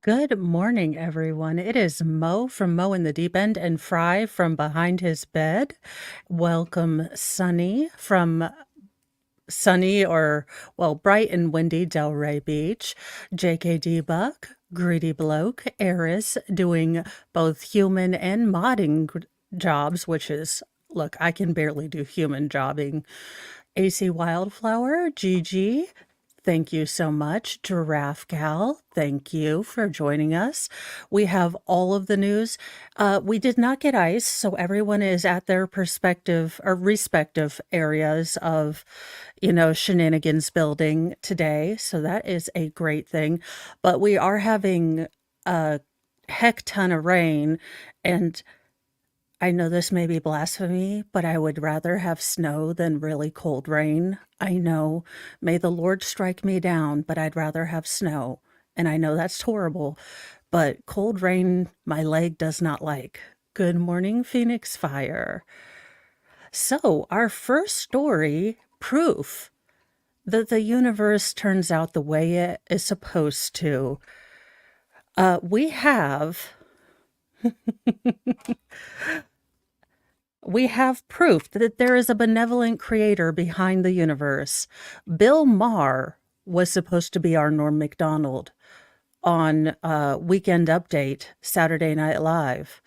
Good morning, everyone. It is Mo from Mo in the Deep End and Fry from Behind His Bed. Welcome, Sunny from sunny or, well, bright and windy Delray Beach. JKD Buck, Greedy Bloke, Eris, doing both human and modding jobs, which is, look, I can barely do human jobbing. AC Wildflower, Gigi, thank you so much. Giraffe Gal, thank you for joining us. We have all of the news. We did not get ice, so everyone is at their perspective or respective areas of, shenanigans building today. So that is a great thing. But we are having a heck ton of rain, and I know this may be blasphemy, but I would rather have snow than really cold rain. I know, may the Lord strike me down, but I'd rather have snow. And I know that's horrible, but cold rain, my leg does not like. Good morning, Phoenix Fire. So, our first story proof that the universe turns out the way it is supposed to. We have We have proof that there is a benevolent creator behind the universe. Bill Maher was supposed to be our Norm Macdonald on Weekend Update, Saturday Night Live.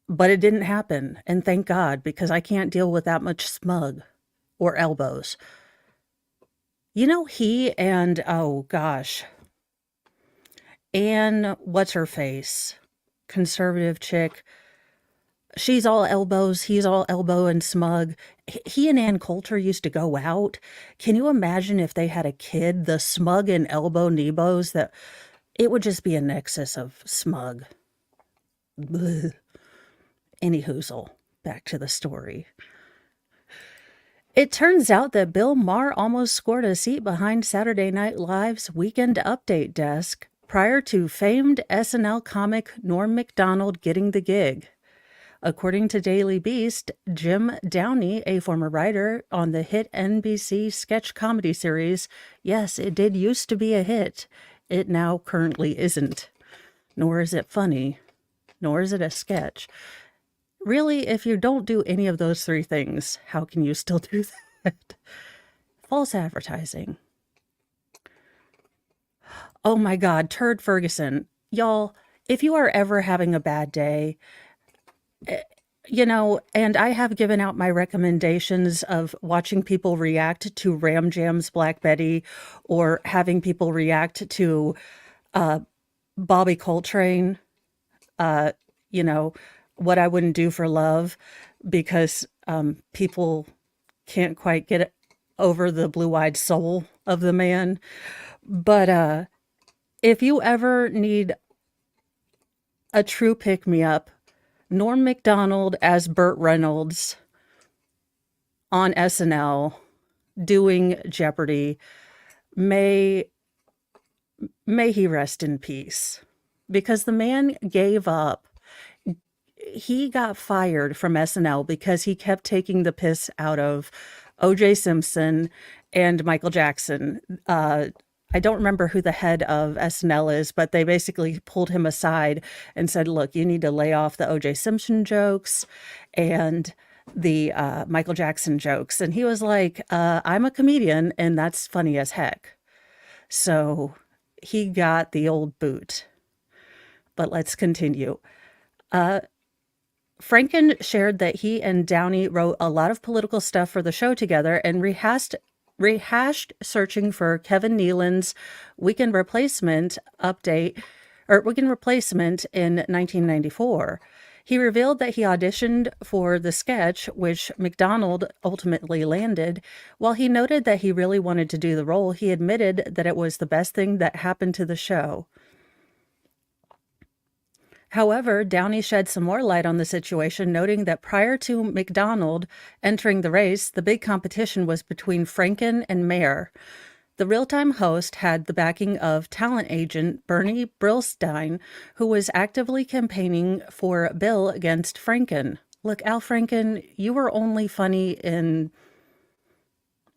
But it didn't happen. And thank God, because I can't deal with that much smug or elbows. You know, he and, oh gosh, Anne, what's her face? Conservative chick. She's all elbows, he's all elbow and smug. He and Ann Coulter used to go out. Can you imagine if they had a kid, the smug and elbow Nebos, that it would just be a nexus of smug. Blech. Any hoozle, back to the story. It turns out that Bill Maher almost scored a seat behind Saturday Night Live's Weekend Update desk prior to famed SNL comic Norm Macdonald getting the gig. According to Daily Beast, Jim Downey, a former writer on the hit NBC sketch comedy series, yes, it did used to be a hit. It now currently isn't. Nor is it funny. Nor is it a sketch. Really, if you don't do any of those three things, how can you still do that? False advertising. Oh my God, Turd Ferguson. Y'all, if you are ever having a bad day, and I have given out my recommendations of watching people react to Ram Jam's Black Betty or having people react to Bobby Coltrane, uh, you know, What I Wouldn't Do for Love, because people can't quite get over the blue-eyed soul of the man. But if you ever need a true pick-me-up, Norm Macdonald as Burt Reynolds on SNL doing Jeopardy. May he rest in peace, because the man gave up. He got fired from SNL because he kept taking the piss out of O.J. Simpson and Michael Jackson. I don't remember who the head of SNL is, but they basically pulled him aside and said, look, you need to lay off the O.J. Simpson jokes and the Michael Jackson jokes. And he was like, I'm a comedian and that's funny as heck. So he got the old boot. But let's continue. Franken shared that he and Downey wrote a lot of political stuff for the show together and rehashed searching for Kevin Nealon's Weekend Replacement update, or Weekend Replacement in 1994. He revealed that he auditioned for the sketch, which Macdonald ultimately landed. While he noted that he really wanted to do the role, he admitted that it was the best thing that happened to the show. However, Downey shed some more light on the situation, noting that prior to Macdonald entering the race, the big competition was between Franken and Mayer. The Real-Time host had the backing of talent agent Bernie Brillstein, who was actively campaigning for Bill against Franken. Look, Al Franken, you were only funny in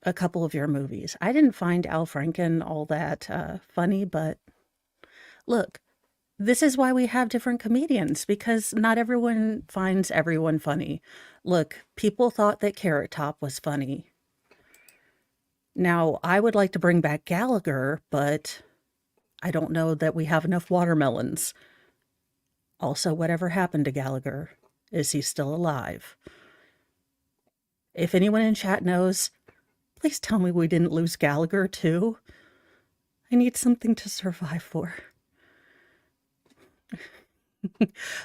a couple of your movies. I didn't find Al Franken all that funny, but Look, this is why we have different comedians, because not everyone finds everyone funny. Look, people thought that Carrot Top was funny. Now, I would like to bring back Gallagher, but I don't know that we have enough watermelons. Also, whatever happened to Gallagher? Is he still alive? If anyone in chat knows, please tell me we didn't lose Gallagher too. I need something to survive for.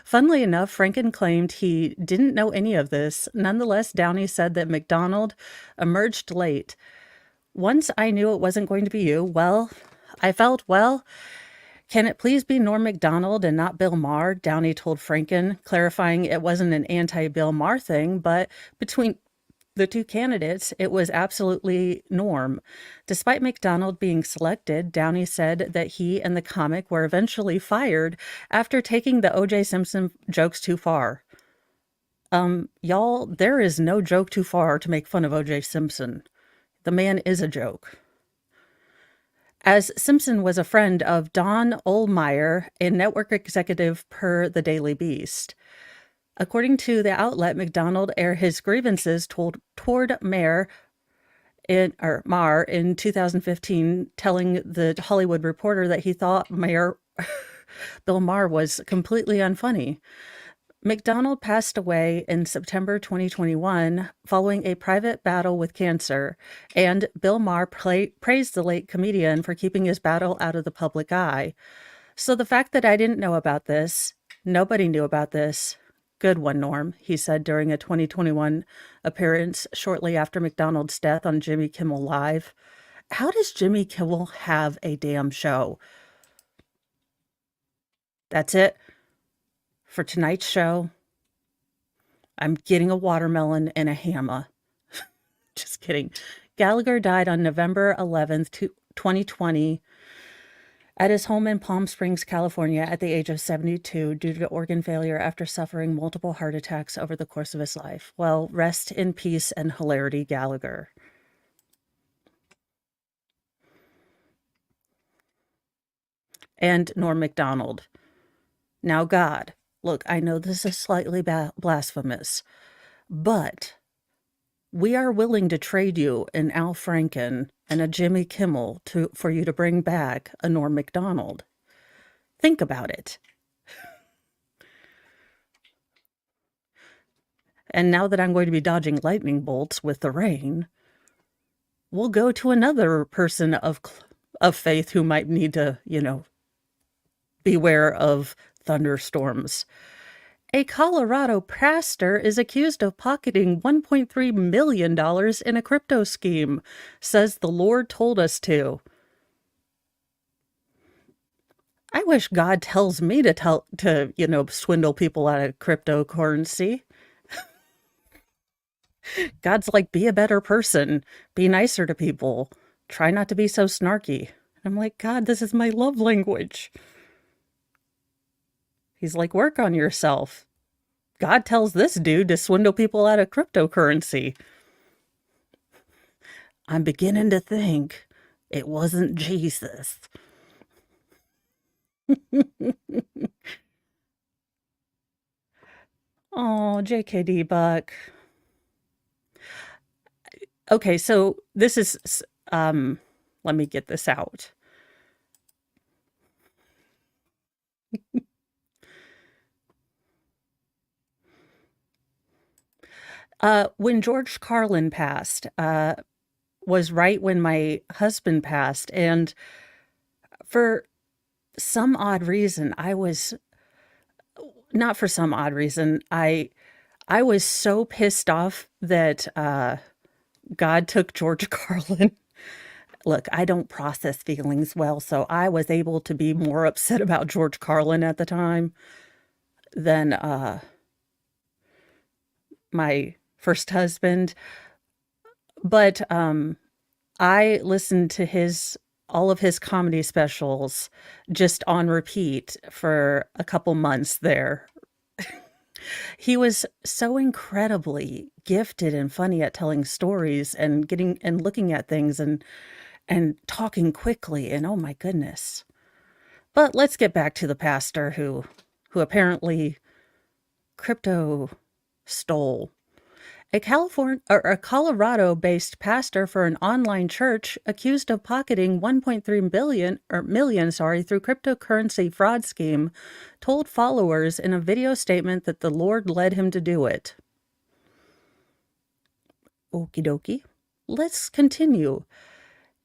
Funnily enough, Franken claimed he didn't know any of this. Nonetheless, Downey said that McDonald emerged late. Once I knew it wasn't going to be you, well, I felt, well, can it please be Norm Macdonald and not Bill Maher? Downey told Franken, clarifying it wasn't an anti-Bill Maher thing, but between the two candidates, it was absolutely Norm. Despite Macdonald being selected, Downey said that he and the comic were eventually fired after taking the O.J. Simpson jokes too far. Y'all, there is no joke too far to make fun of O.J. Simpson. The man is a joke. As Simpson was a friend of Don Ohlmeyer, a network executive per The Daily Beast. According to the outlet, McDonald aired his grievances toward Maher in 2015, telling the Hollywood Reporter that he thought Mayor Bill Maher was completely unfunny. McDonald passed away in September 2021 following a private battle with cancer, and Bill Maher praised the late comedian for keeping his battle out of the public eye. So the fact that I didn't know about this, nobody knew about this. Good one, Norm, he said during a 2021 appearance shortly after McDonald's death on Jimmy Kimmel Live. How does Jimmy Kimmel have a damn show? That's it for tonight's show. I'm getting a watermelon and a hammer. Just kidding. Gallagher died on November 11th, 2020 at his home in Palm Springs, California, at the age of 72 due to organ failure after suffering multiple heart attacks over the course of his life. Well, rest in peace and hilarity, Gallagher. And Norm Macdonald. Now, God, look, I know this is slightly blasphemous, but we are willing to trade you an Al Franken and a Jimmy Kimmel for you to bring back a Norm Macdonald. Think about it. And now that I'm going to be dodging lightning bolts with the rain, we'll go to another person of faith who might need to, beware of thunderstorms. A Colorado pastor is accused of pocketing $1.3 million in a crypto scheme, says the Lord told us to. I wish God tells me to swindle people out of cryptocurrency. God's like, be a better person, be nicer to people, try not to be so snarky. I'm like, God, this is my love language. He's like, work on yourself. God tells this dude to swindle people out of cryptocurrency. I'm beginning to think it wasn't Jesus. Oh, JKD Buck. Okay, so this is, let me get this out. When George Carlin passed, was right when my husband passed, and for some odd reason, I was so pissed off that God took George Carlin. Look, I don't process feelings well, so I was able to be more upset about George Carlin at the time than my first husband. But I listened to all of his comedy specials just on repeat for a couple months there. He was so incredibly gifted and funny at telling stories and looking at things and talking quickly, and oh my goodness. But let's get back to the pastor who apparently crypto stole. A Colorado-based pastor for an online church accused of pocketing 1.3 million, through cryptocurrency fraud scheme, told followers in a video statement that the Lord led him to do it. Okie dokie. Let's continue.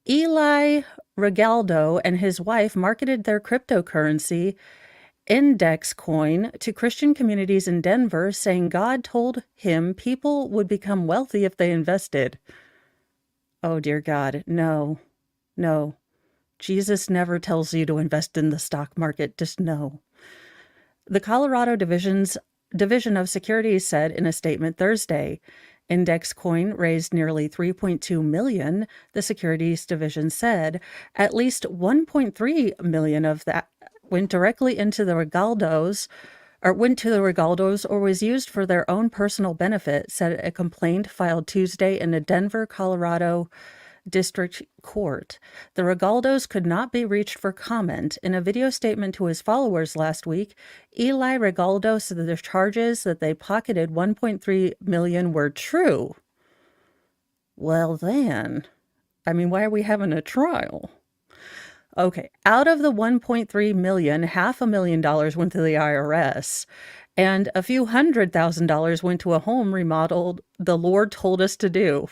Eli Regaldo and his wife marketed their cryptocurrency Index Coin to Christian communities in Denver, saying God told him people would become wealthy if they invested. Oh, dear God, no. Jesus never tells you to invest in the stock market, just no. The Colorado Division of Securities said in a statement Thursday, Index Coin raised nearly $3.2 million, the Securities Division said. At least $1.3 million of that went directly into the Regaldos, or was used for their own personal benefit, said a complaint filed Tuesday in the Denver, Colorado District Court. The Regaldos could not be reached for comment. In a video statement to his followers last week, Eli Regaldo said the charges that they pocketed $1.3 million were true. Well then, why are we having a trial? Okay, out of the $1.3 million, $500,000 went to the IRS, and a few $100,000 went to a home remodeled the Lord told us to do.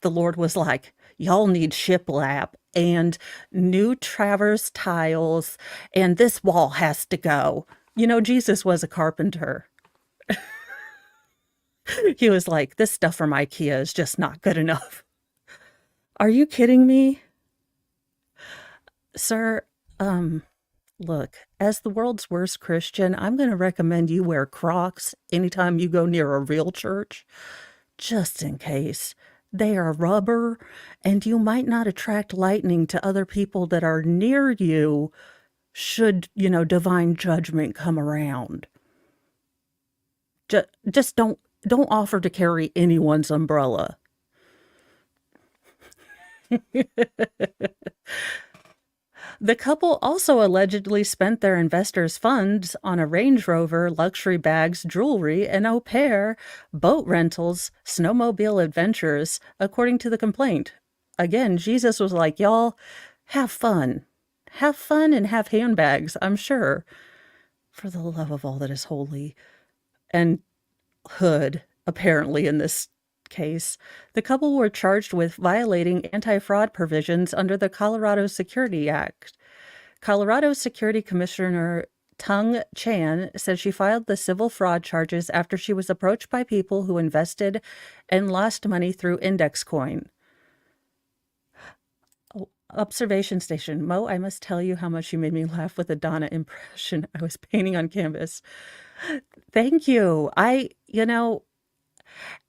The Lord was like, y'all need shiplap and new traverse tiles, and this wall has to go. Jesus was a carpenter. He was like, this stuff from IKEA is just not good enough. Are you kidding me? Sir, look, as the world's worst Christian, I'm going to recommend you wear Crocs anytime you go near a real church, just in case. They are rubber, and you might not attract lightning to other people that are near you should, divine judgment come around. Just don't offer to carry anyone's umbrella. The couple also allegedly spent their investors' funds on a Range Rover, luxury bags, jewelry, and au pair, boat rentals, snowmobile adventures, according to the complaint. Again, Jesus was like, y'all, have fun. Have fun and have handbags, I'm sure. For the love of all that is holy. And hood, apparently, in this case. The couple were charged with violating anti-fraud provisions under the Colorado Security Act. Colorado Security Commissioner Tung Chan said she filed the civil fraud charges after she was approached by people who invested and lost money through Index Coin. Oh, observation station. Mo, I must tell you how much you made me laugh with the Donna impression I was painting on canvas. Thank you.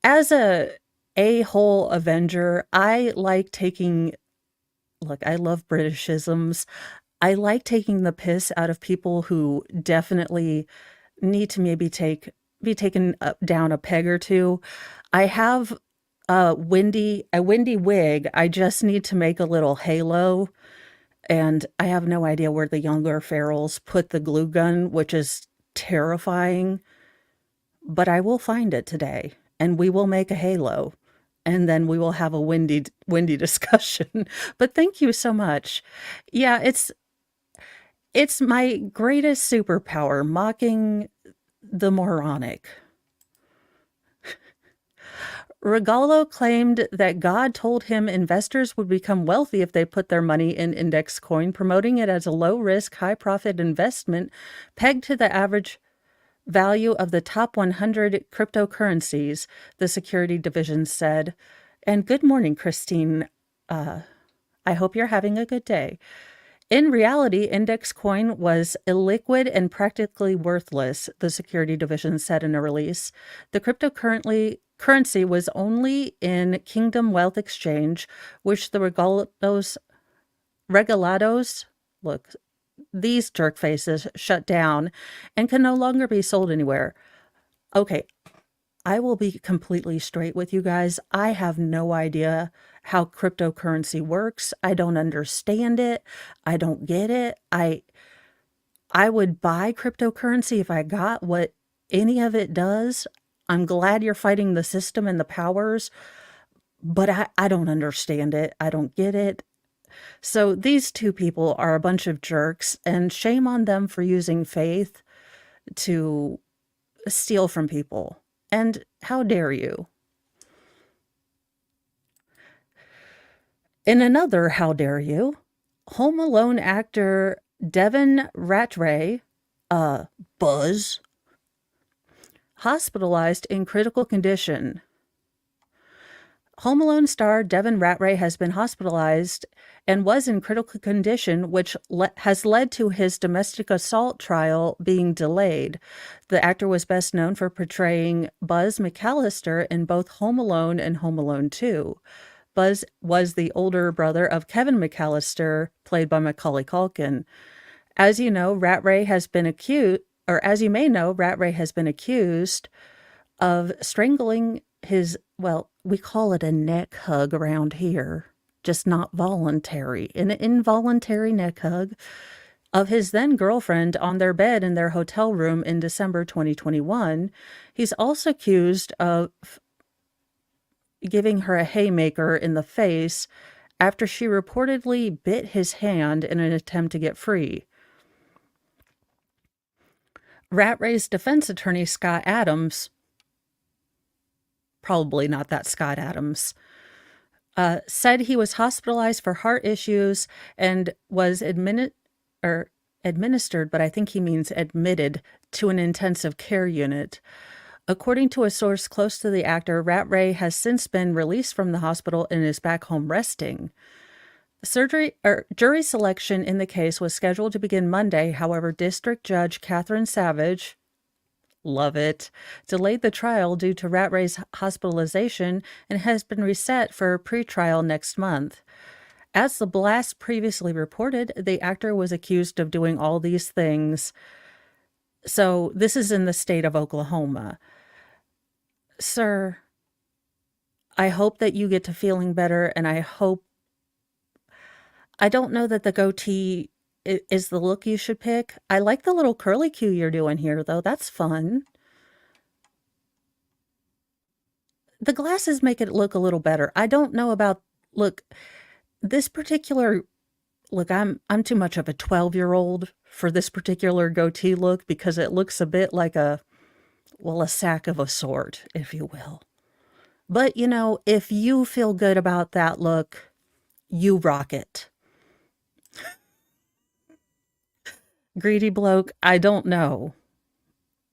As a-hole Avenger, I like taking, I love Britishisms. I like taking the piss out of people who definitely need to maybe be taken down a peg or two. I have a windy wig. I just need to make a little halo, and I have no idea where the younger ferals put the glue gun, which is terrifying, but I will find it today, and we will make a halo, and then we will have a windy discussion. But thank you so much. Yeah, it's my greatest superpower, mocking the moronic. Regaldo claimed that God told him investors would become wealthy if they put their money in Index Coin, promoting it as a low-risk, high-profit investment pegged to the average value of the top 100 cryptocurrencies, the security division said. And good morning, Christine. I hope you're having a good day. In reality, Index Coin was illiquid and practically worthless, the security division said in a release. The cryptocurrency was only in Kingdom Wealth Exchange, which the Regalados, look, these jerk faces, shut down and can no longer be sold anywhere. Okay, I will be completely straight with you guys. I have no idea how cryptocurrency works. I don't understand it. I don't get it. I would buy cryptocurrency if I got what any of it does. I'm glad you're fighting the system and the powers, but I don't understand it. I don't get it. So these two people are a bunch of jerks, and shame on them for using faith to steal from people. And how dare you? In another how dare you, Home Alone actor Devin Rattray, uh, Buzz, hospitalized in critical condition. Home Alone star Devin Rattray has been hospitalized and was in critical condition, which has led to his domestic assault trial being delayed. The actor was best known for portraying Buzz McAllister in both Home Alone and Home Alone 2. Buzz was the older brother of Kevin McAllister, played by Macaulay Culkin. As you know, Rattray has been accused, or as you may know, Rattray has been accused of strangling his, well, we call it a neck hug around here, just not voluntary, an involuntary neck hug of his then girlfriend on their bed in their hotel room in December 2021. He's also accused of giving her a haymaker in the face after she reportedly bit his hand in an attempt to get free. Rattray's defense attorney, Scott Adams, probably not that Scott Adams, said he was hospitalized for heart issues and was administered, but I think he means admitted to an intensive care unit. According to a source close to the actor, Rattray has since been released from the hospital and is back home resting. Jury selection in the case was scheduled to begin Monday. However, District Judge Catherine Savage, love it, delayed the trial due to Rattray's hospitalization and has been reset for a pretrial next month. As the Blast previously reported, the actor was accused of doing all these things. So this is in the state of Oklahoma. Sir, I hope that you get to feeling better, and I don't know that the goatee is the look you should pick. I like the little curly Q you're doing here, though. That's fun. The glasses make it look a little better. I don't know about, look, this particular look, I'm too much of a 12-year-old for this particular goatee look because it looks a bit like a sack of a sort, if you will. But, if you feel good about that look, you rock it. Greedy bloke, I don't know.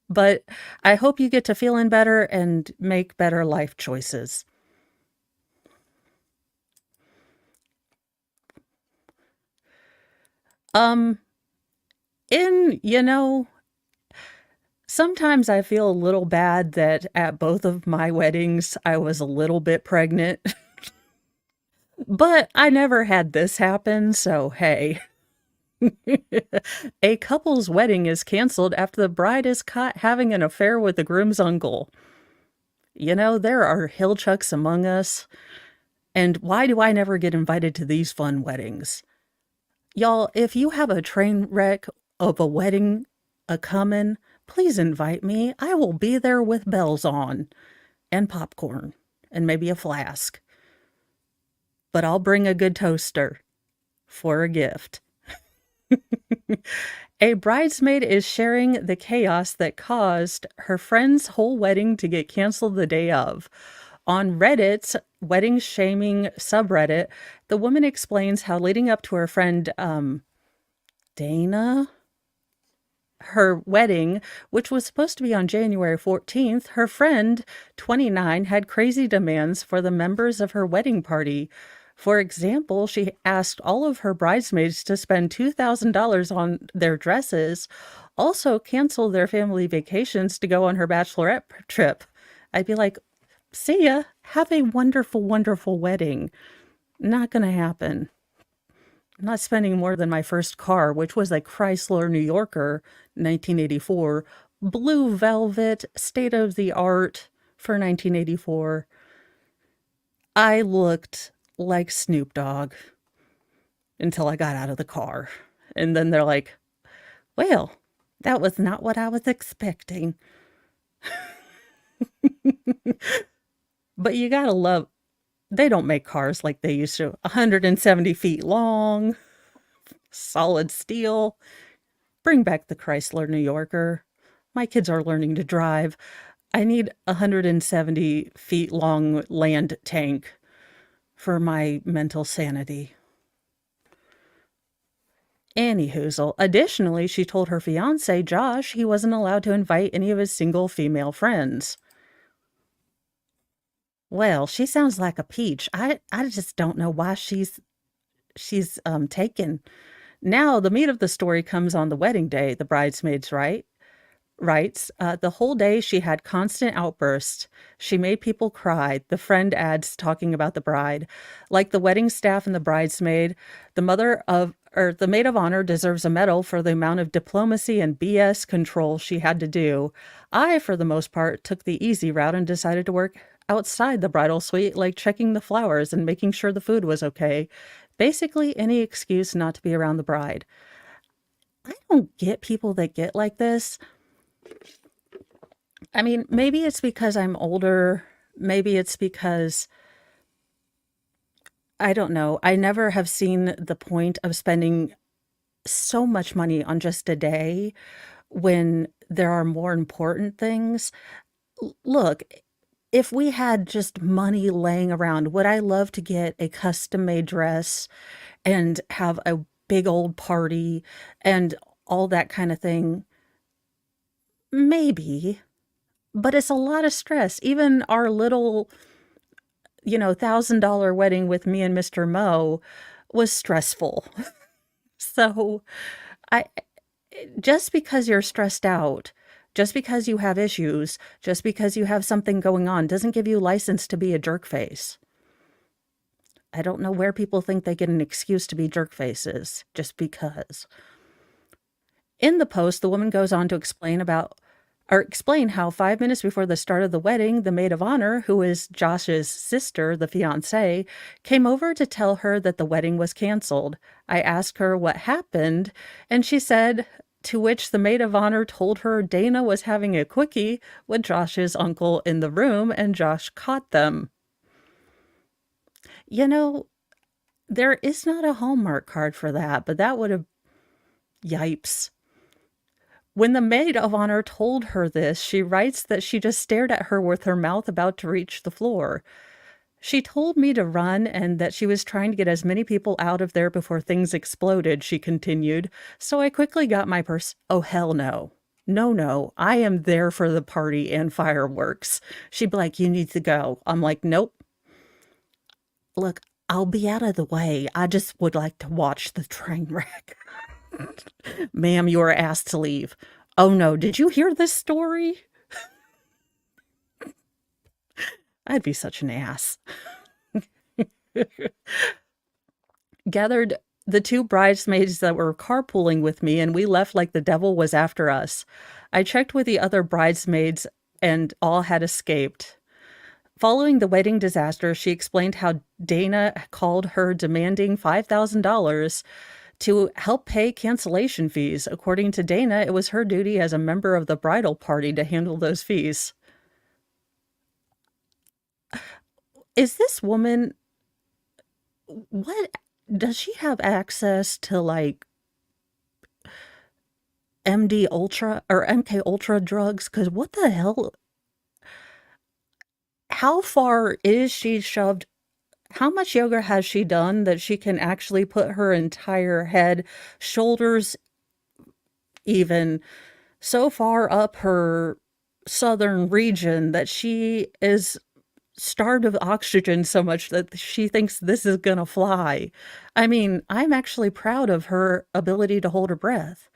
But I hope you get to feeling better and make better life choices. Um, sometimes I feel a little bad that at both of my weddings, I was a little bit pregnant. But I never had this happen, so hey. A couple's wedding is canceled after the bride is caught having an affair with the groom's uncle. There are hill chucks among us. And why do I never get invited to these fun weddings? Y'all, if you have a train wreck of a wedding a-comin', please invite me. I will be there with bells on and popcorn and maybe a flask. But I'll bring a good toaster for a gift. A bridesmaid is sharing the chaos that caused her friend's whole wedding to get canceled the day of. On Reddit's wedding shaming subreddit, the woman explains how leading up to her friend Dana, her wedding, which was supposed to be on January 14th, her friend, 29, had crazy demands for the members of her wedding party. For example, she asked all of her bridesmaids to spend $2,000 on their dresses, also cancel their family vacations to go on her bachelorette trip. I'd be like, see ya. Have a wonderful, wonderful wedding. Not going to happen. I'm not spending more than my first car, which was a Chrysler New Yorker, 1984, blue velvet, state of the art for 1984. I looked like Snoop Dogg until I got out of the car. And then they're like, Well, that was not what I was expecting. But you gotta love, they don't make cars like they used to. 170 feet long, solid steel. Bring back the Chrysler New Yorker. My kids are learning to drive. I need a 170 feet long land tank for my mental sanity. Anyhoozle. Additionally, she told her fiance, Josh, he wasn't allowed to invite any of his single female friends. Well, she sounds like a peach. I just don't know why she's taken. Now, the meat of the story comes on the wedding day, the bridesmaids writes, the whole day she had constant outbursts. She made people cry. The friend adds, talking about the bride. Like the wedding staff and the bridesmaid, the maid of honor deserves a medal for the amount of diplomacy and BS control she had to do. I, for the most part, took the easy route and decided to work outside the bridal suite, like checking the flowers and making sure the food was okay. Basically, any excuse not to be around the bride. I don't get people that get like this. I mean, maybe it's because I'm older. Maybe it's because I don't know. I never have seen the point of spending so much money on just a day when there are more important things. Look, if we had just money laying around, would I love to get a custom made dress and have a big old party and all that kind of thing? Maybe, but it's a lot of stress. Even our little, $1,000 wedding with me and Mr. Mo was stressful. So I just because you're stressed out, just because you have issues, just because you have something going on doesn't give you license to be a jerk face. I don't know where people think they get an excuse to be jerk faces just because. In the post, the woman goes on to explain how 5 minutes before the start of the wedding, the maid of honor, who is Josh's sister, the fiancée, came over to tell her that the wedding was canceled. I asked her what happened, and she said, to which the maid of honor told her Dana was having a quickie with Josh's uncle in the room, and Josh caught them. You know, there is not a Hallmark card for that, but that would have, yipes. When the maid of honor told her this, she writes that she just stared at her with her mouth about to reach the floor. She told me to run and that she was trying to get as many people out of there before things exploded, she continued. So I quickly got my purse. Oh, hell no. No, I am there for the party and fireworks. She'd be like, you need to go. I'm like, nope. Look, I'll be out of the way. I just would like to watch the train wreck. Ma'am, you are asked to leave. Oh no, did you hear this story? I'd be such an ass. Gathered the two bridesmaids that were carpooling with me, and we left like the devil was after us. I checked with the other bridesmaids, and all had escaped. Following the wedding disaster, she explained how Dana called her demanding $5,000 to help pay cancellation fees. According to Dana, it was her duty as a member of the bridal party to handle those fees. Is this woman, what, does she have access to like MD Ultra or MK Ultra drugs? Because what the hell? How far is she shoved? How much yoga has she done that she can actually put her entire head, shoulders, even so far up her southern region that she is starved of oxygen so much that she thinks this is gonna fly? I mean, I'm actually proud of her ability to hold her breath.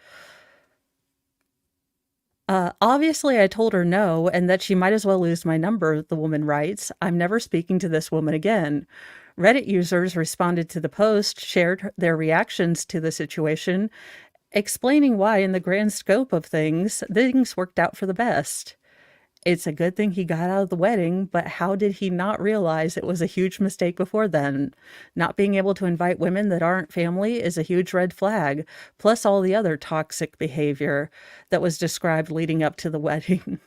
Obviously, I told her no, and that she might as well lose my number, the woman writes. I'm never speaking to this woman again. Reddit users responded to the post, shared their reactions to the situation, explaining why, in the grand scope of things worked out for the best. It's a good thing he got out of the wedding, but how did he not realize it was a huge mistake before then? Not being able to invite women that aren't family is a huge red flag, plus all the other toxic behavior that was described leading up to the wedding.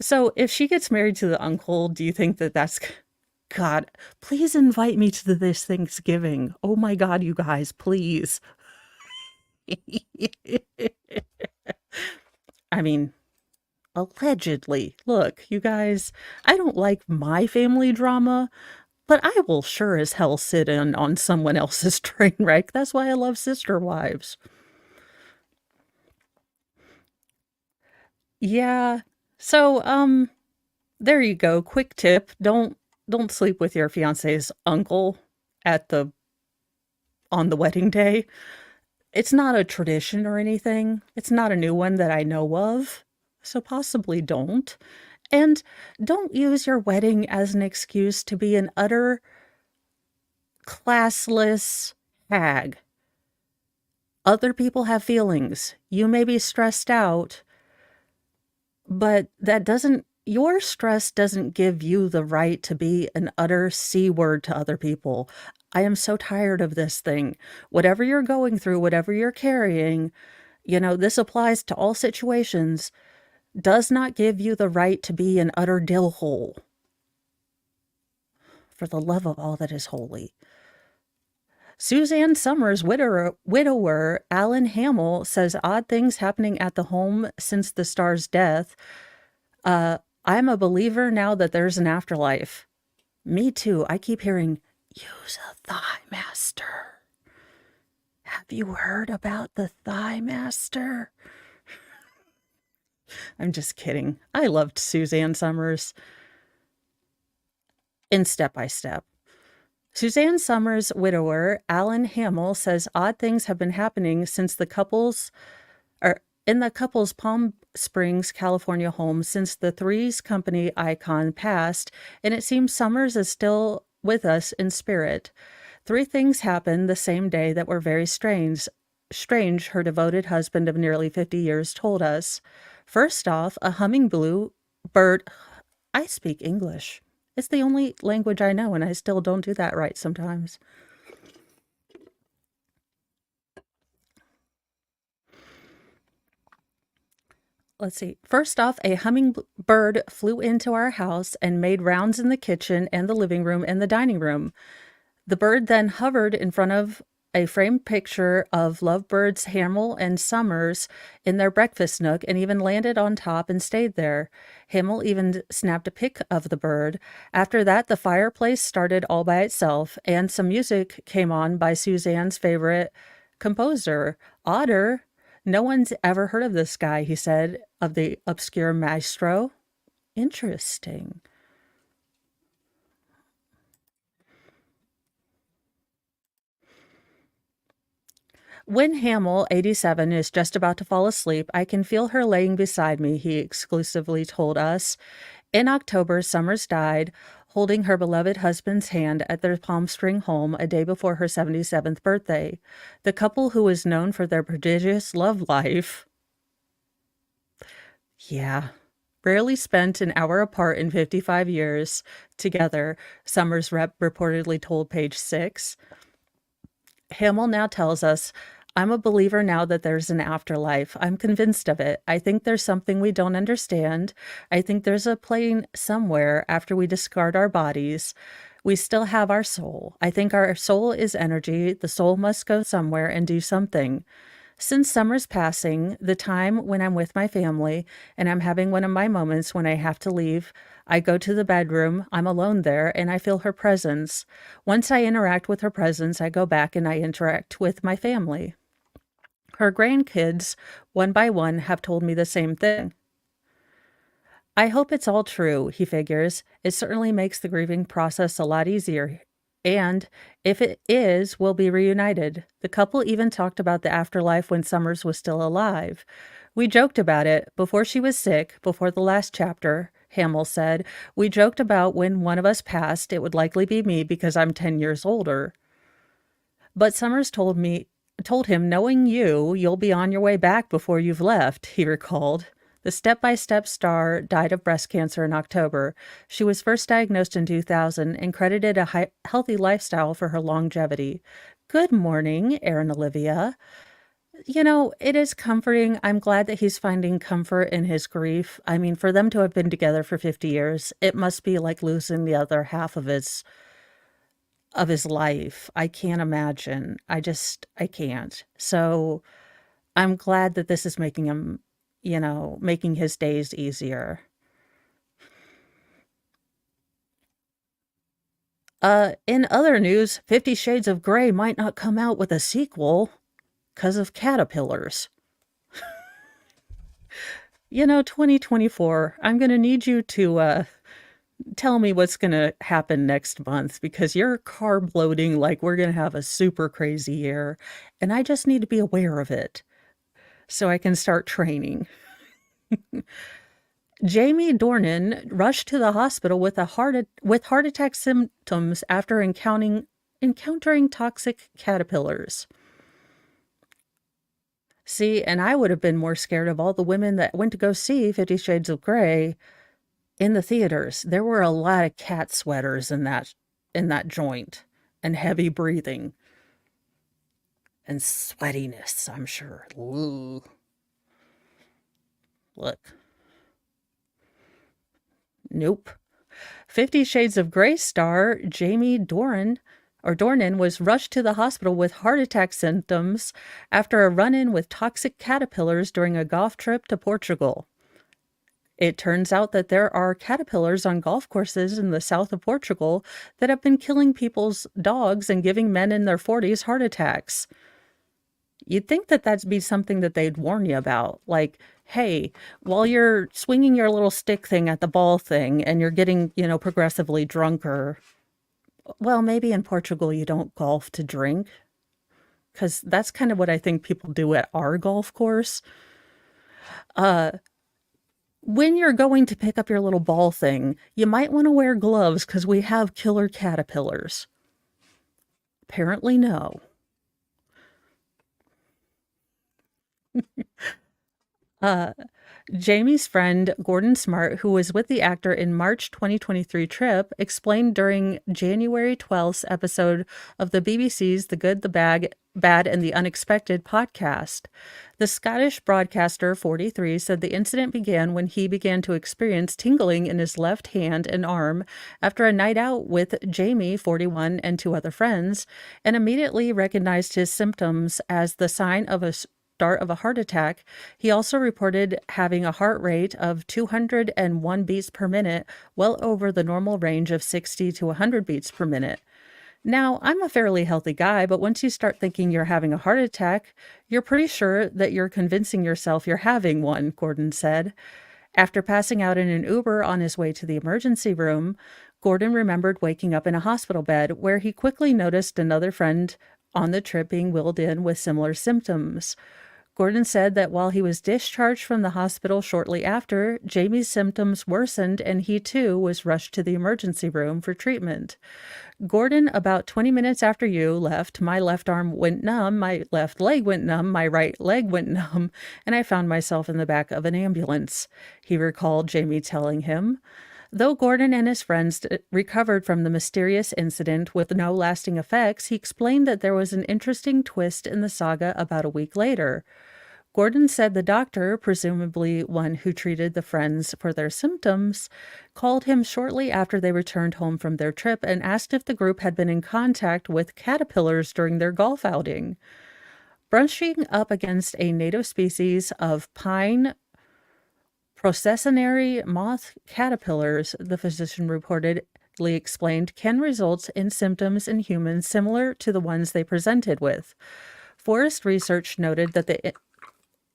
So, if she gets married to the uncle, do you think that that's God, please invite me to this Thanksgiving. Oh my God, you guys, please. I mean, allegedly. Look, you guys, I don't like my family drama, but I will sure as hell sit in on someone else's train wreck. That's why I love Sister Wives. Yeah. So, there you go. Quick tip. Don't sleep with your fiance's uncle at the on the wedding day. It's not a tradition or anything. It's not a new one that I know of. So possibly don't. And don't use your wedding as an excuse to be an utter classless hag. Other people have feelings. You may be stressed out, but your stress doesn't give you the right to be an utter C word to other people. I am so tired of this thing. Whatever you're going through, whatever you're carrying, this applies to all situations, does not give you the right to be an utter dill hole. For the love of all that is holy. Suzanne Summers' widower Alan Hamill says odd things happening at the home since the star's death. I'm a believer now that there's an afterlife. Me too. I keep hearing, use a thigh master. Have you heard about the thigh master? I'm just kidding. I loved Suzanne Summers. In Step by Step. Suzanne Summers' widower, Alan Hamill, says odd things have been happening since the couple's Palm Springs, California home since the Three's Company icon passed, and it seems Summers is still with us in spirit. Three things happened the same day that were very strange, her devoted husband of nearly 50 years told us. First off, a hummingbird. I speak English. It's the only language I know, and I still don't do that right sometimes. Let's see. First off, a hummingbird flew into our house and made rounds in the kitchen and the living room and the dining room. The bird then hovered in front of a framed picture of lovebirds Hamill and Summers in their breakfast nook and even landed on top and stayed there. Hamill even snapped a pic of the bird. After that, the fireplace started all by itself, and some music came on by Suzanne's favorite composer, Otter. No one's ever heard of this guy, he said, of the obscure maestro. Interesting. When Hamill, 87, is just about to fall asleep, I can feel her laying beside me, he exclusively told us. In October, Summers died, holding her beloved husband's hand at their Palm Spring home a day before her 77th birthday. The couple, who was known for their prodigious love life, rarely spent an hour apart in 55 years together, Summers reportedly told Page Six. Hamill now tells us, I'm a believer now that there's an afterlife. I'm convinced of it. I think there's something we don't understand. I think there's a plane somewhere after we discard our bodies. We still have our soul. I think our soul is energy. The soul must go somewhere and do something. Since Summer's passing, the time when I'm with my family and I'm having one of my moments when I have to leave, I go to the bedroom, I'm alone there, and I feel her presence. Once I interact with her presence, I go back and I interact with my family. Her grandkids, one by one, have told me the same thing. I hope it's all true, he figures. It certainly makes the grieving process a lot easier. And if it is, we'll be reunited. The couple even talked about the afterlife when Summers was still alive. We joked about it before she was sick, before the last chapter, Hamill said. We joked about when one of us passed, it would likely be me because I'm 10 years older. But Summers told him, knowing you'll be on your way back before you've left, he recalled. The Step by Step star died of breast cancer in October. She was first diagnosed in 2000 and credited a healthy lifestyle for her longevity. Good morning, Erin Olivia. It is comforting. I'm glad that he's finding comfort in his grief. I mean, for them to have been together for 50 years, it must be like losing the other half of his life. I can't imagine. I can't. So, I'm glad that this is making him, making his days easier. In other news, 50 Shades of Grey might not come out with a sequel because of caterpillars. 2024, I'm going to need you to tell me what's going to happen next month because you're carb loading like we're going to have a super crazy year. And I just need to be aware of it so I can start training. Jamie Dornan rushed to the hospital with heart attack symptoms after encountering toxic caterpillars. See, and I would have been more scared of all the women that went to go see 50 Shades of Grey in the theaters. There were a lot of cat sweaters in that joint, and heavy breathing and sweatiness, I'm sure. Ooh. Look. Nope. 50 Shades of Grey star Jamie Dornan was rushed to the hospital with heart attack symptoms after a run-in with toxic caterpillars during a golf trip to Portugal. It turns out that there are caterpillars on golf courses in the south of Portugal that have been killing people's dogs and giving men in their 40s heart attacks. You'd think that that'd be something that they'd warn you about. Like, hey, while you're swinging your little stick thing at the ball thing and you're getting, progressively drunker. Well, maybe in Portugal you don't golf to drink, because that's kind of what I think people do at our golf course. When you're going to pick up your little ball thing, you might want to wear gloves because we have killer caterpillars. Apparently, no. Jamie's friend, Gordon Smart, who was with the actor in March 2023 trip, explained during January 12th's episode of the BBC's The Good, the Bad, and the Unexpected podcast. The Scottish broadcaster, 43, said the incident began when he began to experience tingling in his left hand and arm after a night out with Jamie, 41, and two other friends, and immediately recognized his symptoms as the sign of a start of a heart attack. He also reported having a heart rate of 201 beats per minute, well over the normal range of 60 to 100 beats per minute. Now, I'm a fairly healthy guy, but once you start thinking you're having a heart attack, you're pretty sure that you're convincing yourself you're having one, Gordon said. After passing out in an Uber on his way to the emergency room, Gordon remembered waking up in a hospital bed where he quickly noticed another friend on the trip being wheeled in with similar symptoms. Gordon said that while he was discharged from the hospital shortly after, Jamie's symptoms worsened and he too was rushed to the emergency room for treatment. Gordon, about 20 minutes after you left, my left arm went numb, my left leg went numb, my right leg went numb, and I found myself in the back of an ambulance, he recalled Jamie telling him. Though Gordon and his friends recovered from the mysterious incident with no lasting effects, he explained that there was an interesting twist in the saga about a week later. Gordon said the doctor, presumably one who treated the friends for their symptoms, called him shortly after they returned home from their trip and asked if the group had been in contact with caterpillars during their golf outing. Brushing up against a native species of pine processionary moth caterpillars, the physician reportedly explained, can result in symptoms in humans similar to the ones they presented with. Forest research noted that the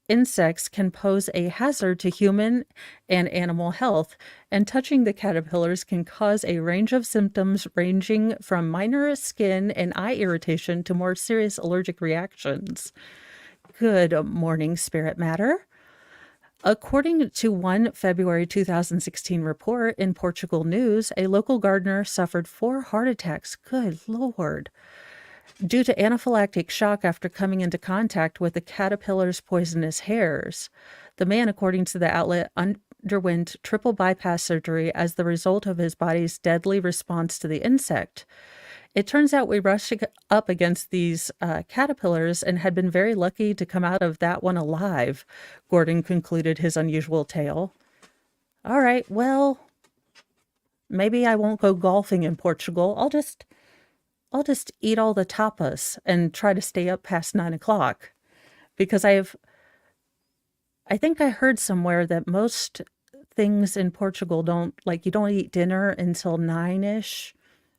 insects can pose a hazard to human and animal health, and touching the caterpillars can cause a range of symptoms ranging from minor skin and eye irritation to more serious allergic reactions. Good morning, spirit matter. According to one February 2016 report in Portugal News, a local gardener suffered 4 heart attacks. Good Lord. Due to anaphylactic shock after coming into contact with the caterpillar's poisonous hairs. The man, according to the outlet, underwent triple bypass surgery as the result of his body's deadly response to the insect. It turns out we rushed up against these caterpillars and had been very lucky to come out of that one alive, Gordon concluded his unusual tale. All right, well, maybe I won't go golfing in Portugal. I'll just eat all the tapas and try to stay up past 9 o'clock because I think I heard somewhere that most things in Portugal don't, like, you don't eat dinner until 9-ish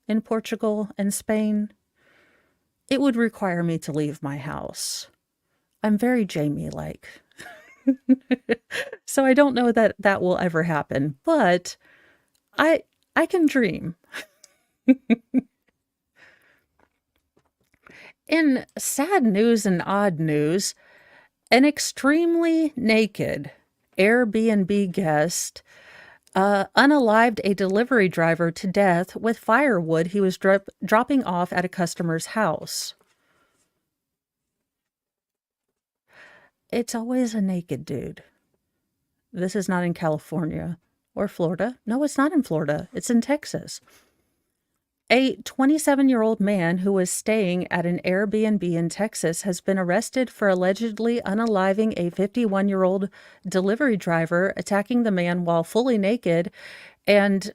in Portugal and Spain. It would require me to leave my house. I'm very Jamie-like. So I don't know that that will ever happen, but I can dream. In sad news and odd news, an extremely naked Airbnb guest unalived a delivery driver to death with firewood he was dropping off at a customer's house. It's always a naked dude. This is not in California or Florida. No, it's not in Florida. It's in Texas. A 27-year-old man who was staying at an Airbnb in Texas has been arrested for allegedly unaliving a 51-year-old delivery driver, attacking the man while fully naked, and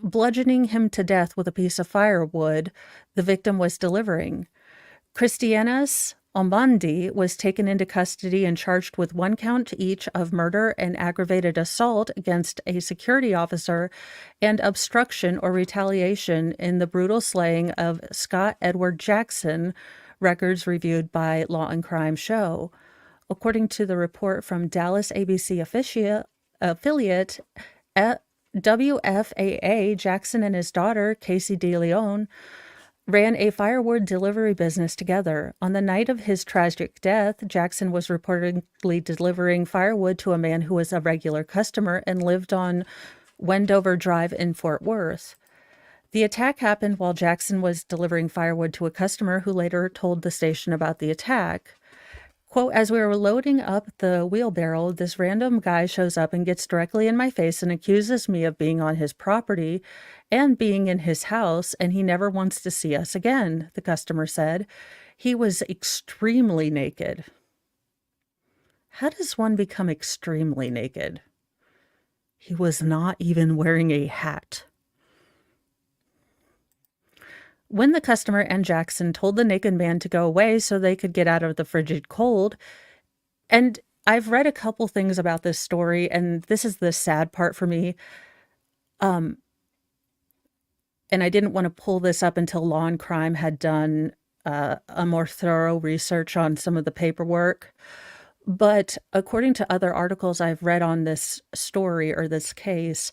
bludgeoning him to death with a piece of firewood the victim was delivering. Christianas Ombandi was taken into custody and charged with 1 count each of murder and aggravated assault against a security officer and obstruction or retaliation in the brutal slaying of Scott Edward Jackson, records reviewed by Law and Crime show. According to the report from Dallas ABC affiliate WFAA, Jackson and his daughter, Casey DeLeon, ran a firewood delivery business together. On the night of his tragic death, Jackson was reportedly delivering firewood to a man who was a regular customer and lived on Wendover Drive in Fort Worth. The attack happened while Jackson was delivering firewood to a customer who later told the station about the attack. Quote, as we were loading up the wheelbarrow, this random guy shows up and gets directly in my face and accuses me of being on his property and being in his house, and he never wants to see us again, the customer said. He was extremely naked. How does one become extremely naked? He was not even wearing a hat. When the customer and Jackson told the naked man to go away so they could get out of the frigid cold, and I've read a couple things about this story, and this is the sad part for me. And I didn't want to pull this up until Law and Crime had done a more thorough research on some of the paperwork. But according to other articles I've read on this story or this case,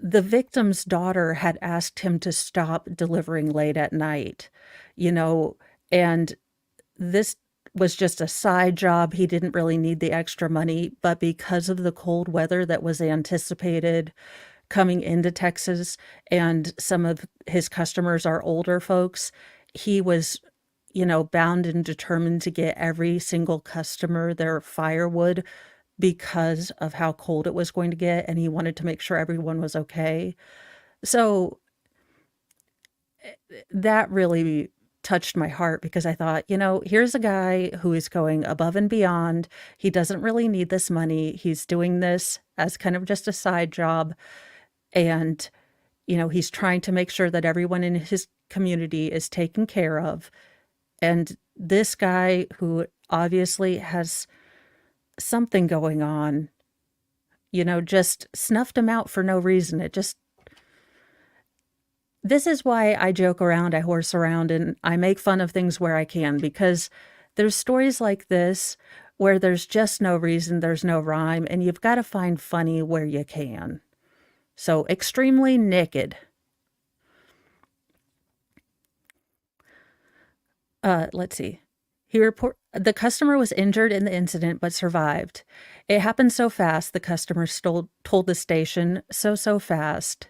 the victim's daughter had asked him to stop delivering late at night, and this was just a side job. He didn't really need the extra money, but because of the cold weather that was anticipated coming into Texas, and some of his customers are older folks, he was, bound and determined to get every single customer their firewood because of how cold it was going to get, and he wanted to make sure everyone was okay. So that really touched my heart because I thought, here's a guy who is going above and beyond. He doesn't really need this money. He's doing this as kind of just a side job. And, he's trying to make sure that everyone in his community is taken care of. And this guy, who obviously has something going on, just snuffed him out for no reason. This is why I joke around, I horse around, and I make fun of things where I can, because there's stories like this where there's just no reason, there's no rhyme, and you've got to find funny where you can. So, extremely naked. Let's see. The customer was injured in the incident but survived. It happened so fast, the customer told the station, so fast.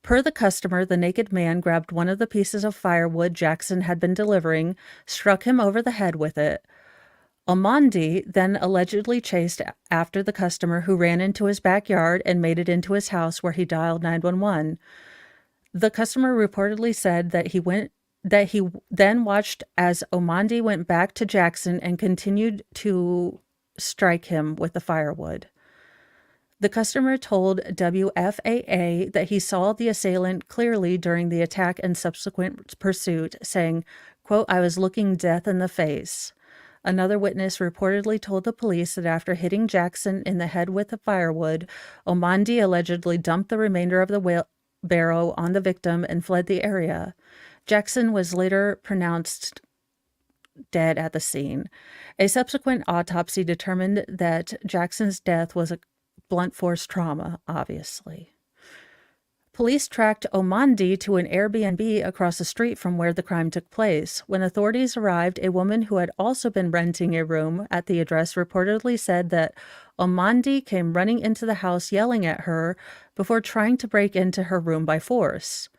Per the customer, the naked man grabbed one of the pieces of firewood Jackson had been delivering, struck him over the head with it. Omandi then allegedly chased after the customer, who ran into his backyard and made it into his house, where he dialed 911. The customer reportedly said that he then watched as Omandi went back to Jackson and continued to strike him with the firewood. The customer told WFAA that he saw the assailant clearly during the attack and subsequent pursuit, saying, quote, "I was looking death in the face." Another witness reportedly told the police that after hitting Jackson in the head with the firewood, Omandi allegedly dumped the remainder of the wheelbarrow on the victim and fled the area. Jackson was later pronounced dead at the scene. A subsequent autopsy determined that Jackson's death was a blunt force trauma, obviously. Police tracked Omandi to an Airbnb across the street from where the crime took place. When authorities arrived, a woman who had also been renting a room at the address reportedly said that Omandi came running into the house yelling at her before trying to break into her room by force.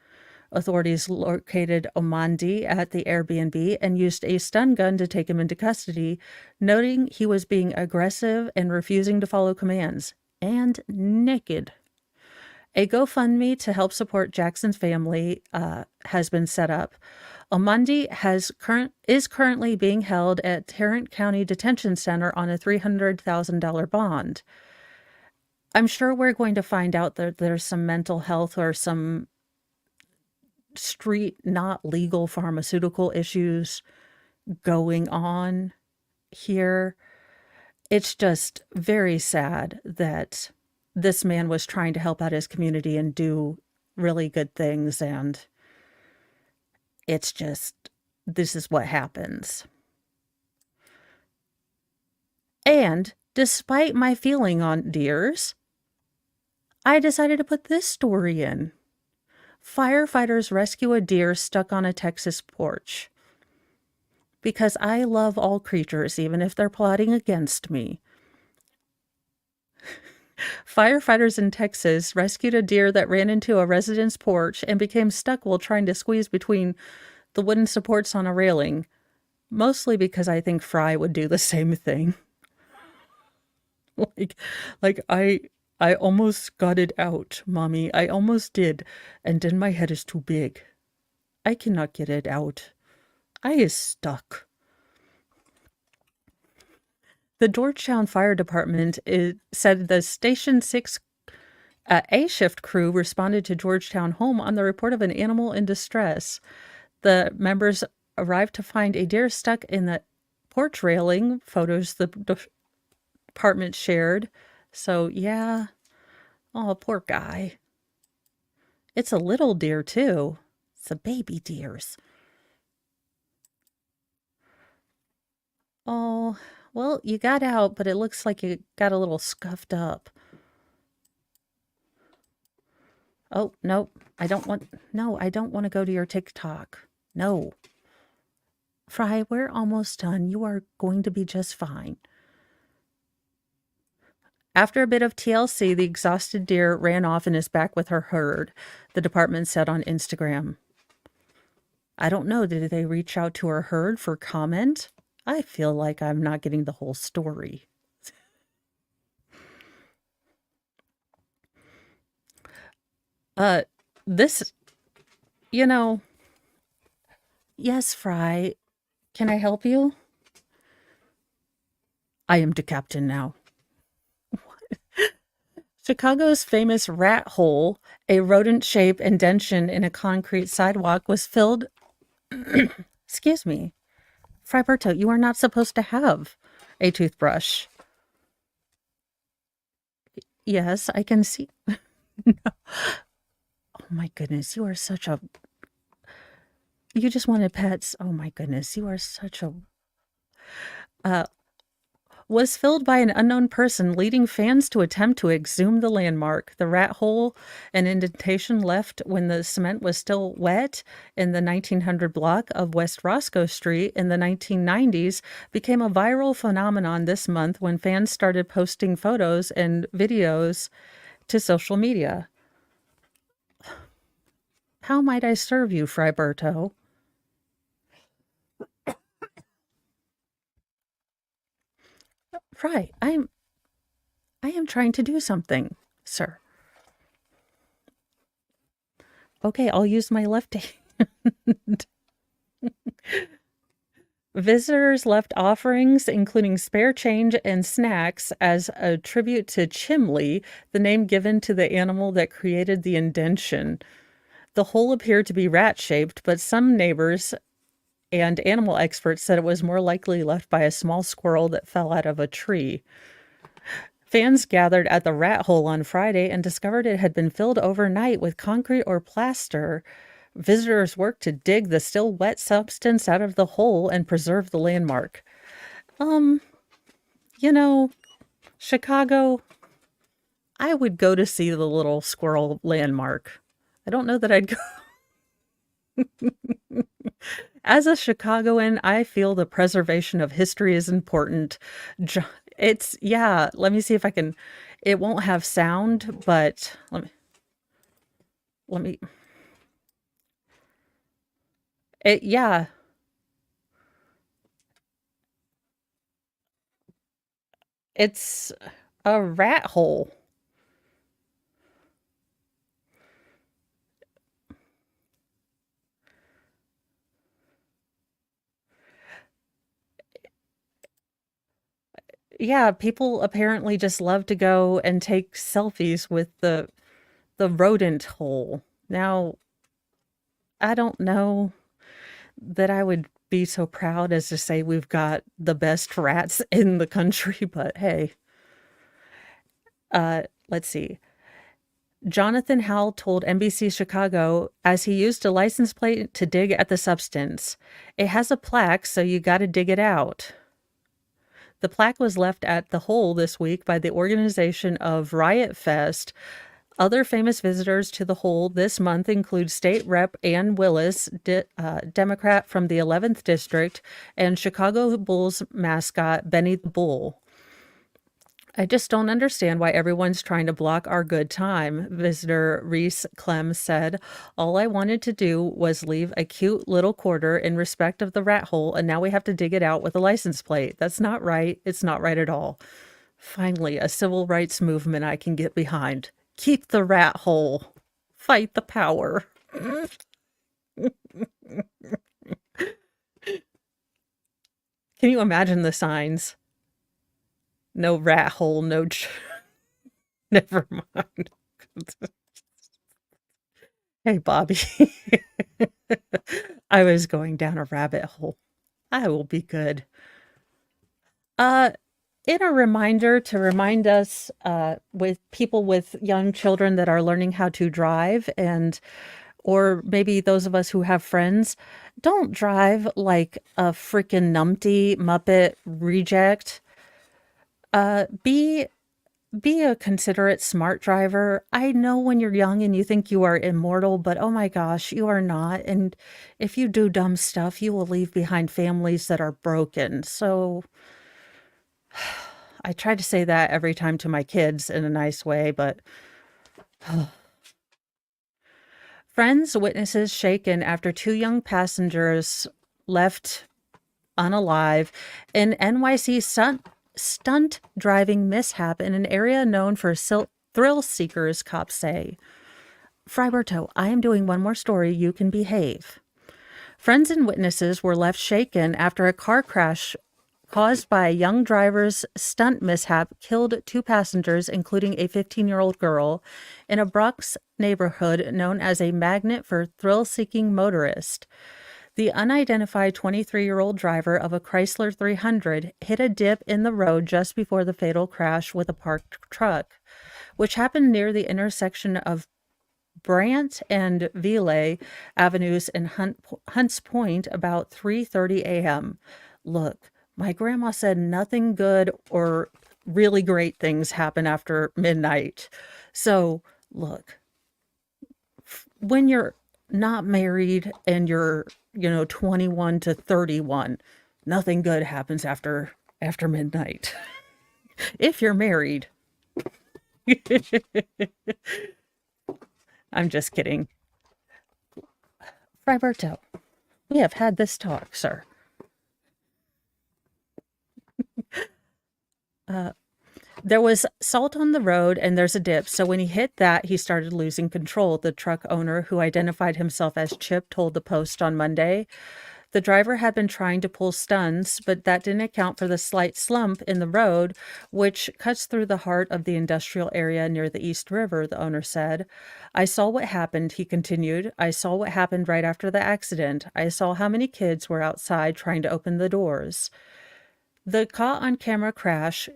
Authorities located Omandi at the Airbnb and used a stun gun to take him into custody, noting he was being aggressive and refusing to follow commands, and naked. A GoFundMe to help support Jackson's family has been set up. Omandi is currently being held at Tarrant County Detention Center on a $300,000 bond. I'm sure we're going to find out that there's some mental health or some street, not legal pharmaceutical issues going on here. It's just very sad that this man was trying to help out his community and do really good things, and it's just, this is what happens. And despite my feeling on deers, I decided to put this story in. Firefighters rescue a deer stuck on a Texas porch. Because I love all creatures, even if they're plotting against me. Firefighters in Texas rescued a deer that ran into a resident's porch and became stuck while trying to squeeze between the wooden supports on a railing. Mostly because I think Fry would do the same thing. like I almost got it out, Mommy. I almost did. And then my head is too big. I cannot get it out. I is stuck. The Georgetown Fire Department said the Station 6 A-shift crew responded to Georgetown home on the report of an animal in distress. The members arrived to find a deer stuck in the porch railing, photos the department shared. So, yeah. Oh, poor guy. It's a little deer, too. It's a baby deers. Oh, well, you got out, but it looks like you got a little scuffed up. Oh, no, I don't want to go to your TikTok. No. Fry, we're almost done. You are going to be just fine. After a bit of TLC, the exhausted deer ran off and is back with her herd, the department said on Instagram. I don't know, did they reach out to her herd for comment? I feel like I'm not getting the whole story. This, yes, Fry, can I help you? I am the captain now. Chicago's famous rat hole, a rodent-shaped indention in a concrete sidewalk, was filled... Excuse me. Friberto, you are not supposed to have a toothbrush. Yes, I can see... No. Oh my goodness, you are such a... You just wanted pets. Oh my goodness, you are such a... was filled by an unknown person, leading fans to attempt to exhume the landmark. The rat hole, an indentation left when the cement was still wet in the 1900 block of West Roscoe Street in the 1990s, became a viral phenomenon this month when fans started posting photos and videos to social media. How might I serve you, Friberto? Fry, I am trying to do something, sir. Okay, I'll use my left hand. Visitors left offerings, including spare change and snacks, as a tribute to Chimley, the name given to the animal that created the indention. The hole appeared to be rat-shaped, but some neighbors and animal experts said it was more likely left by a small squirrel that fell out of a tree. Fans gathered at the rat hole on Friday and discovered it had been filled overnight with concrete or plaster. Visitors worked to dig the still wet substance out of the hole and preserve the landmark. Um, you know, Chicago, I would go to see the little squirrel landmark. I don't know that I'd go. As a Chicagoan, I feel the preservation of history is important. It's, yeah, let me see if I can, it won't have sound, but let me, yeah, it's a rat hole. Yeah, people apparently just love to go and take selfies with the rodent hole. Now, I don't know that I would be so proud as to say we've got the best rats in the country, but hey. Let's see. Jonathan Howell told NBC Chicago as he used a license plate to dig at the substance. It has a plaque, so you got to dig it out. The plaque was left at the hole this week by the organization of Riot Fest. Other famous visitors to the hole this month include State Rep Ann Willis, Democrat from the 11th District, and Chicago Bulls mascot Benny the Bull. I just don't understand why everyone's trying to block our good time, visitor Reese Clem said. All I wanted to do was leave a cute little quarter in respect of the rat hole, and now we have to dig it out with a license plate. That's not right. It's not right at all. Finally, a civil rights movement I can get behind. Keep the rat hole. Fight the power. Can you imagine the signs? No rat hole, no... Never mind. Hey, Bobby. I was going down a rabbit hole. I will be good. Uh, in a reminder to remind us, with people with young children that are learning how to drive, and or maybe those of us who have friends, don't drive like a freaking numpty Muppet reject. Be a considerate, smart driver. I know when you're young and you think you are immortal, but oh my gosh, you are not. And if you do dumb stuff, you will leave behind families that are broken. So I try to say that every time to my kids in a nice way, but friends, witnesses shaken after two young passengers left unalive in NYC stunt driving mishap in an area known for thrill seekers, cops say. Friberto, I am doing one more story. You can behave. Friends and witnesses were left shaken after a car crash caused by a young driver's stunt mishap killed two passengers, including a 15-year-old girl, in a Bronx neighborhood known as a magnet for thrill-seeking motorists. The unidentified 23-year-old driver of a Chrysler 300 hit a dip in the road just before the fatal crash with a parked truck, which happened near the intersection of Brant and Ville Avenues in Hunts Point about 3:30 a.m. Look, my grandma said nothing good or really great things happen after midnight. So, look, when you're not married and you're, 21 to 31, nothing good happens after midnight. If you're married. I'm just kidding. Friberto, we have had this talk, sir. There was salt on the road and there's a dip. So when he hit that, he started losing control. The truck owner, who identified himself as Chip, told the Post on Monday. The driver had been trying to pull stunts, but that didn't account for the slight slump in the road, which cuts through the heart of the industrial area near the East River, the owner said. I saw what happened, he continued. I saw what happened right after the accident. I saw how many kids were outside trying to open the doors. The caught on camera crash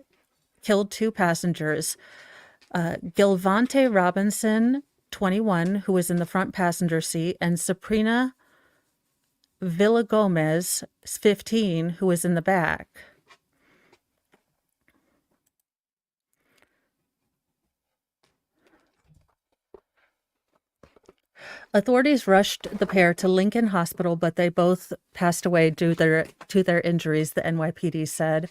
killed two passengers. Gilvante Robinson, 21, who was in the front passenger seat, and Sabrina Villagomez, 15, who was in the back. Authorities rushed the pair to Lincoln Hospital, but they both passed away due to their injuries, the NYPD said.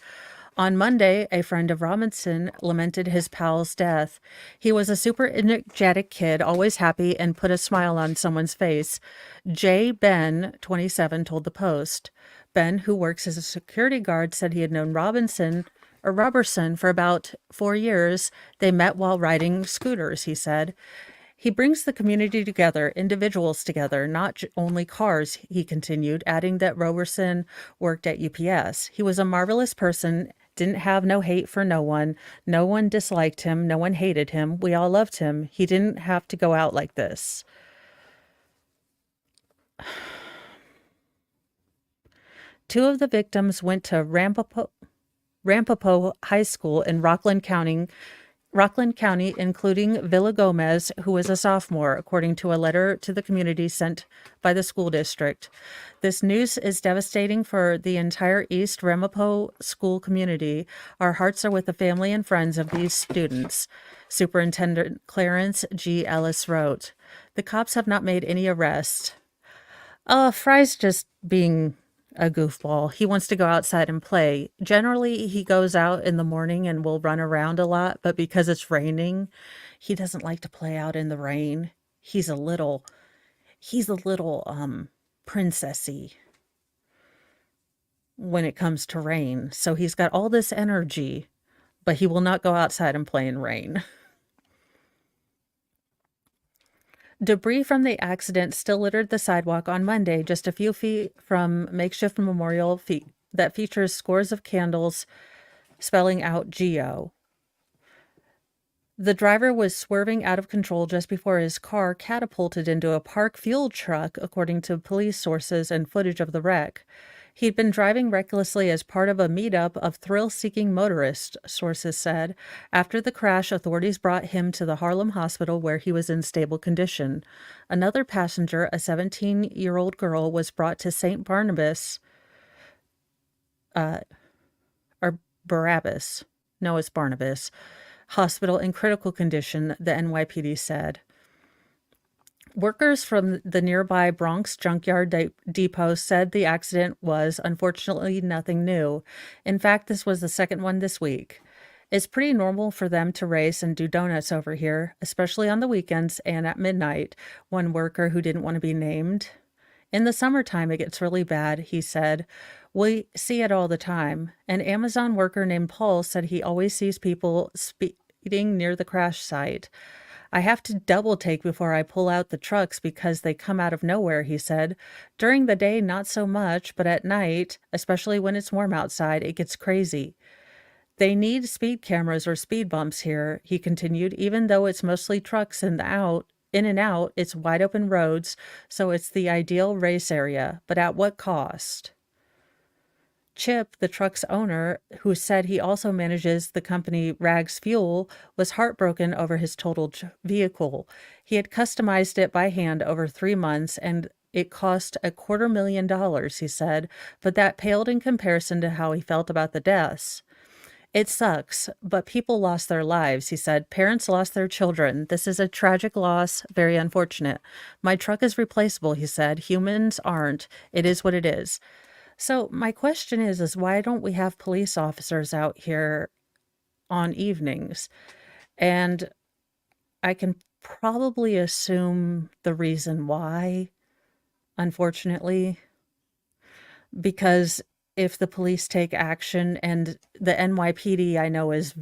On Monday, a friend of Robinson lamented his pal's death. He was a super energetic kid, always happy, and put a smile on someone's face. Jay Ben, 27, told the Post. Ben, who works as a security guard, said he had known Robertson for about 4 years. They met while riding scooters, he said. He brings the community together, individuals together, not only cars, he continued, adding that Roberson worked at UPS. He was a marvelous person, didn't have no hate for no one. No one disliked him. No one hated him. We all loved him. He didn't have to go out like this. Two of the victims went to Ramapo High School in Rockland County, including Villagomez, who was a sophomore, according to a letter to the community sent by the school district. This news is devastating for the entire East Ramapo school community. Our hearts are with the family and friends of these students, Superintendent Clarence G. Ellis wrote. The cops have not made any arrests. Fry's just being a goofball. He wants to go outside and play. Generally, he goes out in the morning and will run around a lot, but because it's raining, he doesn't like to play out in the rain. He's a little princessy when it comes to rain. So he's got all this energy, but he will not go outside and play in rain. Debris from the accident still littered the sidewalk on Monday, just a few feet from makeshift memorial that features scores of candles spelling out Geo. The driver was swerving out of control just before his car catapulted into a park fuel truck, according to police sources and footage of the wreck. He'd been driving recklessly as part of a meetup of thrill-seeking motorists, sources said. After the crash, authorities brought him to the Harlem hospital where he was in stable condition. Another passenger, a 17-year-old girl, was brought to St. Barnabas, or Barabbas. No, it's Barnabas Hospital in critical condition, the NYPD said. Workers from the nearby Bronx Junkyard Depot said the accident was, unfortunately, nothing new. In fact, this was the second one this week. It's pretty normal for them to race and do donuts over here, especially on the weekends and at midnight, one worker who didn't want to be named. In the summertime, it gets really bad, he said. We see it all the time. An Amazon worker named Paul said he always sees people speeding near the crash site. I have to double take before I pull out the trucks because they come out of nowhere, he said. During the day, not so much, but at night, especially when it's warm outside, it gets crazy. They need speed cameras or speed bumps here, he continued, even though it's mostly trucks in and out, it's wide open roads, so it's the ideal race area, but at what cost? Chip, the truck's owner, who said he also manages the company Rags Fuel, was heartbroken over his totaled vehicle. He had customized it by hand over 3 months, and it cost $250,000, he said, but that paled in comparison to how he felt about the deaths. It sucks, but people lost their lives, he said. Parents lost their children. This is a tragic loss, very unfortunate. My truck is replaceable, he said. Humans aren't. It is what it is. So my question is why don't we have police officers out here on evenings? And I can probably assume the reason why, unfortunately, because if the police take action. And the NYPD, I know, is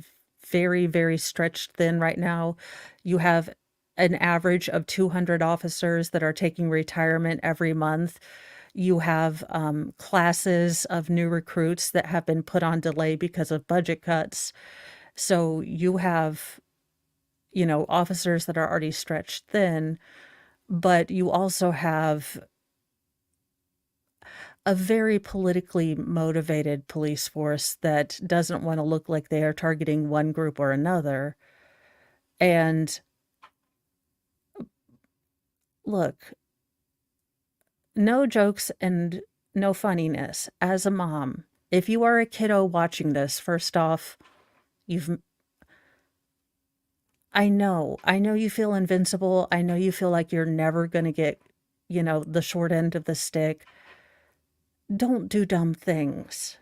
very, very stretched thin right now. You have an average of 200 officers that are taking retirement every month. You have classes of new recruits that have been put on delay because of budget cuts. So you have, officers that are already stretched thin, but you also have a very politically motivated police force that doesn't want to look like they are targeting one group or another. And look, no jokes and no funniness. As a mom, if you are a kiddo watching this, first off, I know you feel invincible. I know you feel like you're never going to get, the short end of the stick. Don't do dumb things.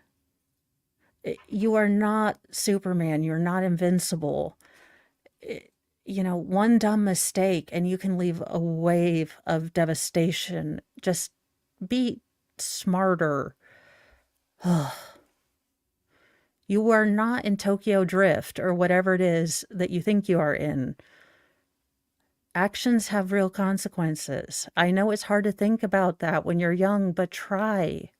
You are not Superman. You're not invincible. One dumb mistake and you can leave a wave of devastation. Just be smarter. You are not in Tokyo Drift or whatever it is that you think you are in. Actions have real consequences. I know it's hard to think about that when you're young, but try.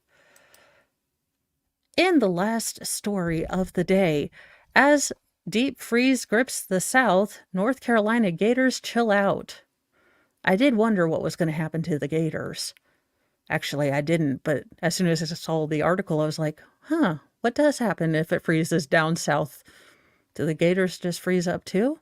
In the last story of the day, as deep freeze grips the South, North Carolina Gators chill out. I did wonder what was going to happen to the Gators. Actually, I didn't, but as soon as I saw the article, I was like, what does happen if it freezes down south? Do the Gators just freeze up too?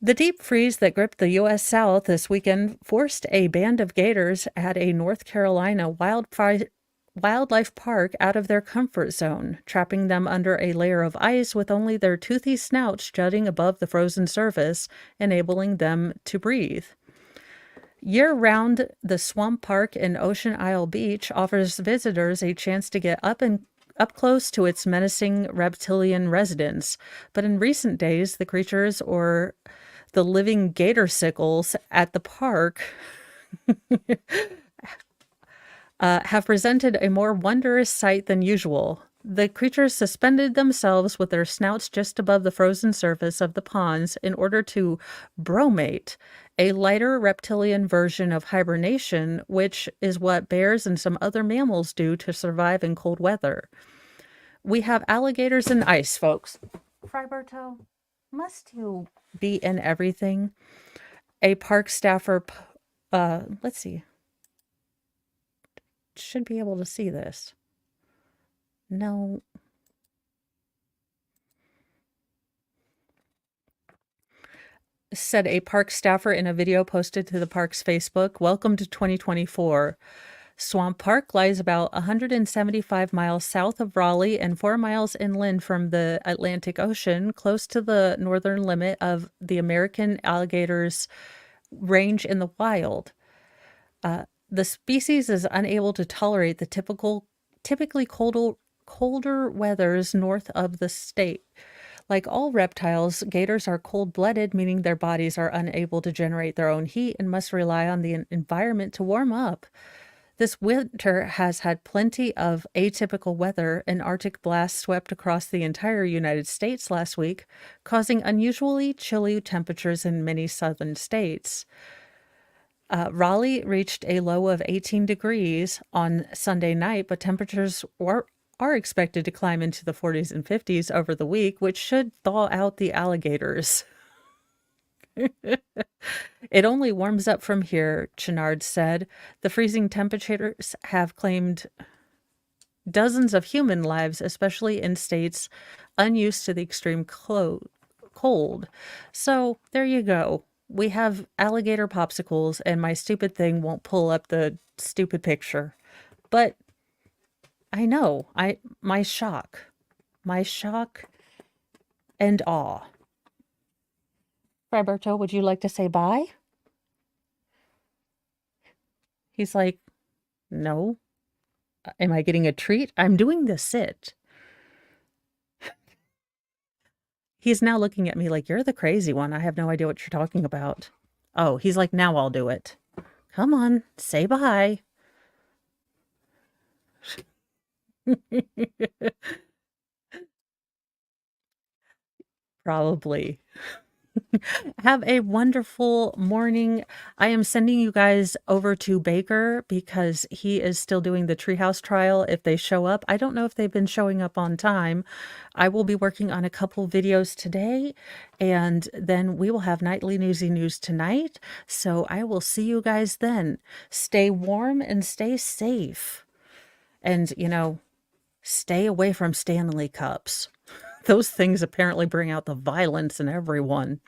The deep freeze that gripped the U.S. South this weekend forced a band of gators at a North Carolina wildlife park out of their comfort zone, trapping them under a layer of ice with only their toothy snouts jutting above the frozen surface, enabling them to breathe. Year-round, the Swamp Park in Ocean Isle Beach offers visitors a chance to get up close to its menacing reptilian residents. But in recent days, the creatures, or the living gator sickles at the park, have presented a more wondrous sight than usual. The creatures suspended themselves with their snouts just above the frozen surface of the ponds in order to bromate, a lighter reptilian version of hibernation, which is what bears and some other mammals do to survive in cold weather. We have alligators and ice, folks. Friberto, must you be in everything? A park staffer, let's see. Should be able to see this. No. Said a park staffer in a video posted to the park's Facebook. Welcome to 2024. Swamp Park lies about 175 miles south of Raleigh and 4 miles inland from the Atlantic Ocean, close to the northern limit of the American alligator's range in the wild. The species is unable to tolerate the typically colder weathers north of the state. Like all reptiles, gators are cold-blooded, meaning their bodies are unable to generate their own heat and must rely on the environment to warm up. This winter has had plenty of atypical weather. An Arctic blast swept across the entire United States last week, causing unusually chilly temperatures in many southern states. Raleigh reached a low of 18 degrees on Sunday night, but temperatures are expected to climb into the 40s and 50s over the week, which should thaw out the alligators. It only warms up from here, Chenard said. The freezing temperatures have claimed dozens of human lives, especially in states unused to the extreme cold. So there you go. We have alligator popsicles, and my stupid thing won't pull up the stupid picture. But I know, my shock and awe. Roberto, would you like to say bye? He's like, no. Am I getting a treat? I'm doing the sit. He's now looking at me like, you're the crazy one. I have no idea what you're talking about. Oh, he's like, now I'll do it. Come on, say bye. Probably. Have a wonderful morning. I am sending you guys over to Baker because he is still doing the treehouse trial if they show up. I don't know if they've been showing up on time. I will be working on a couple videos today, and then we will have Nightly Newsy News tonight. So I will see you guys then. Stay warm and stay safe. And, stay away from Stanley cups. Those things apparently bring out the violence in everyone.